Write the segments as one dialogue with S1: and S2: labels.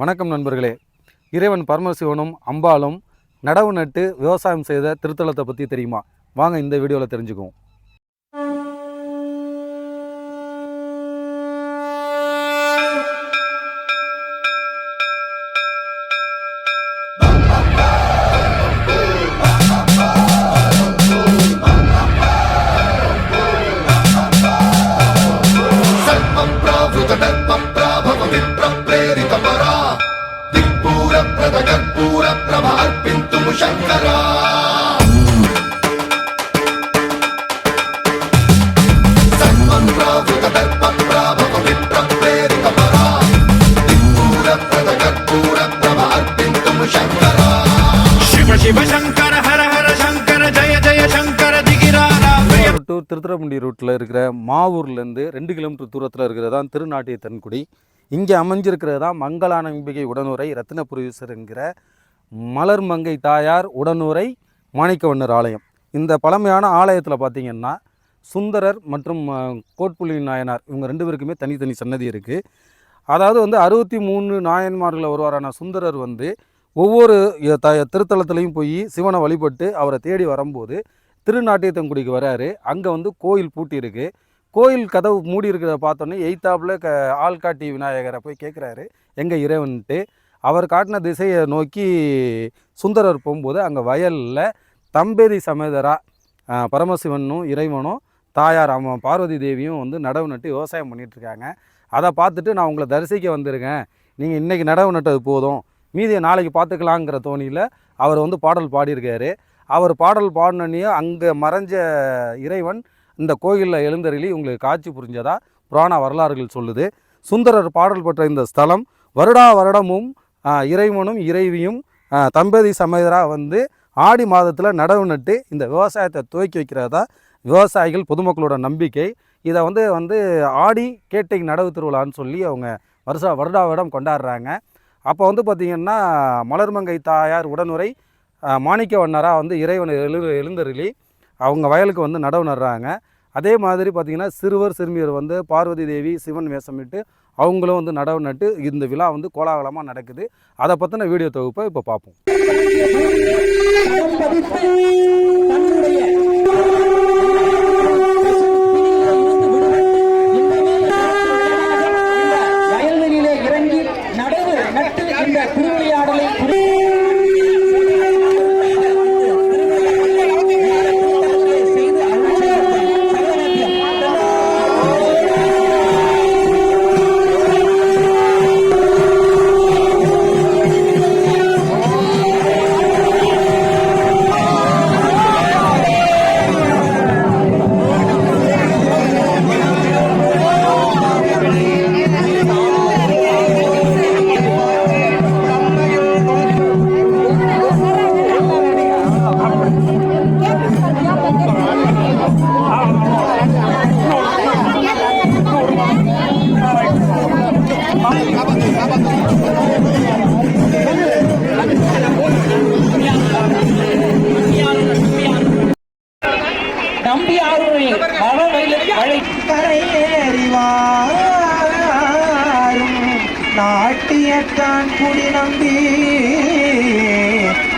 S1: வணக்கம் நண்பர்களே. இறைவன் பரமசிவனும் அம்பாலும் நடவு நட்டு விவசாயம் செய்த திருத்தலத்தை பற்றி தெரியுமா? வாங்க இந்த வீடியோவில் தெரிஞ்சுக்குவோம். திருத்துறைப்பூண்டி ரூட்டில் இருக்கிற மாவூர்லேருந்து 2 கிலோமீட்டர் தூரத்தில் இருக்கிறது தான் திருநாட்டிய தென்குடி. இங்கே அமைஞ்சிருக்கிறது தான் மங்களானம்பிகை உடனுரை ரத்தினபுரீஸ்வரர் என்கிற மலர்மங்கை தாயார் உடனுரை மாணிக்கவண்ணர் ஆலயம். இந்த பழமையான ஆலயத்தில் பார்த்திங்கன்னா சுந்தரர் மற்றும் கோட்புலி நாயனார் இவங்க 2 பேருக்குமே தனித்தனி சன்னதி இருக்குது. அதாவது 63 நாயன்மார்களில் ஒருவரான சுந்தரர் ஒவ்வொரு திருத்தலத்துலேயும் போய் சிவனை வழிபட்டு அவரை தேடி வரும்போது திருநாட்டிய தென்குடிக்கு வராரு. அங்கே கோயில் பூட்டி இருக்குது. கோயில் கதவு மூடி இருக்கிறத பார்த்தோன்னே எய்த்தாப்பில் ஆள்காட்டி விநாயகரை போய் கேட்குறாரு எங்கள் இறைவன்ட்டு. அவர் காட்டின திசையை நோக்கி சுந்தரர் போகும்போது அங்கே வயலில் தம்பேதி சமேதராக பரமசிவனும் இறைவனும் தாயார் பார்வதி தேவியும் நடவு நட்டு விவசாயம் பண்ணிகிட்ருக்காங்க. அதை பார்த்துட்டு நான் உங்களை தரிசிக்க வந்திருக்கேன், நீங்கள் இன்றைக்கி நடவு நட்டது போதும், மீதியை நாளைக்கு பார்த்துக்கலாங்கிற தோணியில் அவர் பாடல் பாடியிருக்காரு. அவர் பாடல் பாடினே அங்கே மறைஞ்ச இறைவன் இந்த கோயிலில் எழுந்தருளி உங்களுக்கு காட்சி புரிஞ்சதா புராண வரலாறுகள் சொல்லுது. சுந்தரர் பாடல் பெற்ற இந்த ஸ்தலம் வருடா வருடமும் இறைவனும் இறைவியும் தம்பதி சமேதராக ஆடி மாதத்தில் நடவு நட்டு இந்த விவசாயத்தை துவக்கி வைக்கிறதா விவசாயிகள் பொதுமக்களோட நம்பிக்கை. இதை ஆடி கேட்டை நடவு திருவிழான்னு சொல்லி அவங்க வருடா வருடம் கொண்டாடுறாங்க. அப்போ பார்த்திங்கன்னா மலர்மங்கை தாயார் உடனுரை மாணிக்கவண்ணராக இறைவனை எழுந்தருளி அவங்க வயலுக்கு நடவு நடுறாங்க. அதே மாதிரி பார்த்திங்கன்னா சிறுவர் சிறுமியர் பார்வதி தேவி சிவன் வேஷமிட்டு அவங்களும் நடவு நட்டு இந்த விழா கோலாகலமாக நடக்குது. அதை பற்றின வீடியோ தொகுப்பை இப்போ பார்ப்போம்.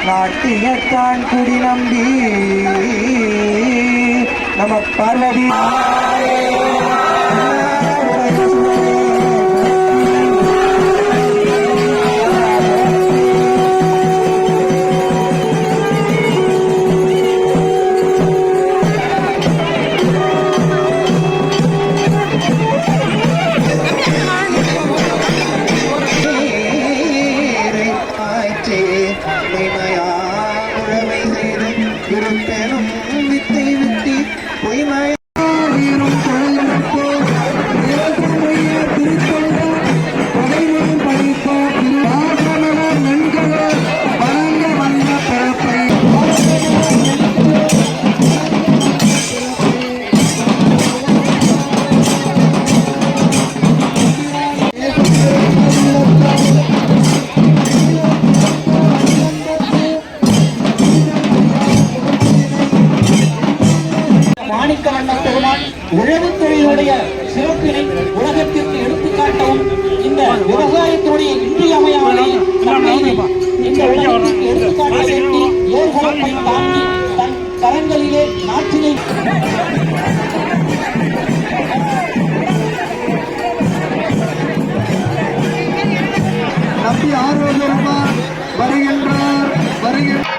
S2: நாட்டியத்தான் குடி நம்பி நம பார்வதி
S3: உழவுத்துறையினுடைய சிறப்பினை உலகத்திற்கு எடுத்துக்காட்டவும் இந்த விவசாயத்தினுடைய இன்றியமையாத
S2: நம்பி ஆரோக்கியமான் வருகின்றார் வருகின்றார்.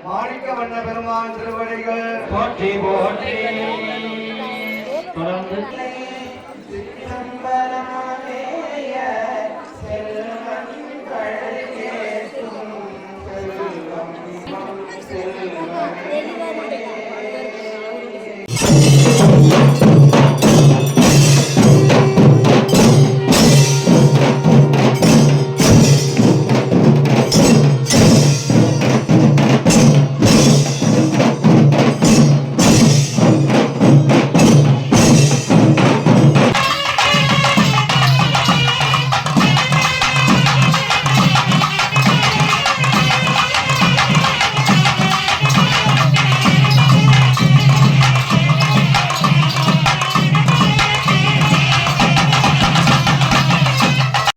S2: மாணிக்க வண்ண பெருமான் திருவடிகள் போற்றி போற்றி. தொடர்ந்து